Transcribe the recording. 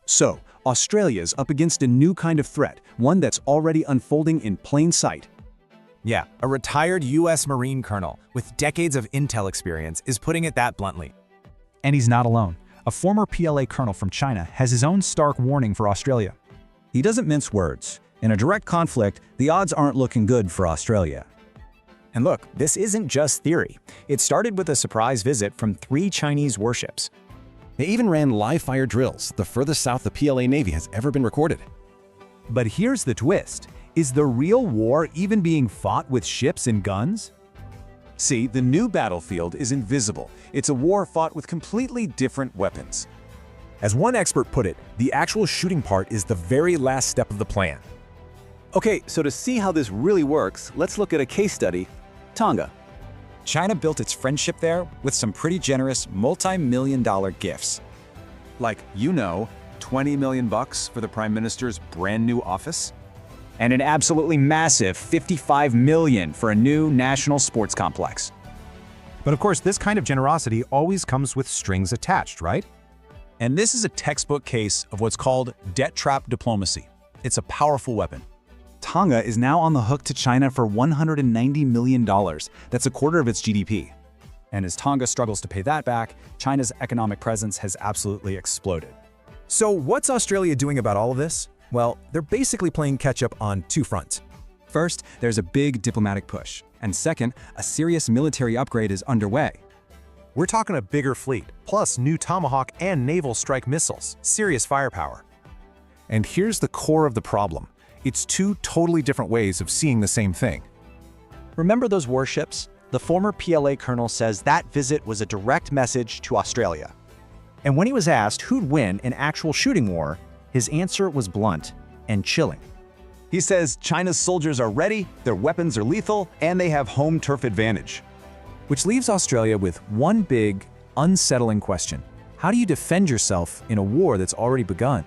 So, Australia's up against a new kind of threat, one that's already unfolding in plain sight. Yeah, a retired U.S. Marine colonel with decades of intel experience is putting it that bluntly. And he's not alone. A former PLA colonel from China has his own stark warning for Australia. He doesn't mince words. In a direct conflict, the odds aren't looking good for Australia. And look, this isn't just theory. It started with a surprise visit from 3 Chinese warships. They even ran live-fire drills, the furthest south the PLA Navy has ever been recorded. But here's the twist. Is the real war even being fought with ships and guns? See, the new battlefield is invisible. It's a war fought with completely different weapons. As one expert put it, the actual shooting part is the very last step of the plan. Okay, so to see how this really works, let's look at a case study, Tonga. China built its friendship there with some pretty generous multi-million-dollar gifts. Like, $20 million for the Prime Minister's brand new office? And an absolutely massive $55 million for a new national sports complex. But of course, this kind of generosity always comes with strings attached, right? And this is a textbook case of what's called debt trap diplomacy. It's a powerful weapon. Tonga is now on the hook to China for $190 million. That's a quarter of its GDP. And as Tonga struggles to pay that back, China's economic presence has absolutely exploded. So what's Australia doing about all of this? Well, they're basically playing catch-up on 2 fronts. First, there's a big diplomatic push. And second, a serious military upgrade is underway. We're talking a bigger fleet, plus new Tomahawk and naval strike missiles, serious firepower. And here's the core of the problem. It's 2 totally different ways of seeing the same thing. Remember those warships? The former PLA colonel says that visit was a direct message to Australia. And when he was asked who'd win an actual shooting war, his answer was blunt and chilling. He says China's soldiers are ready, their weapons are lethal, and they have home turf advantage. Which leaves Australia with one big, unsettling question. How do you defend yourself in a war that's already begun?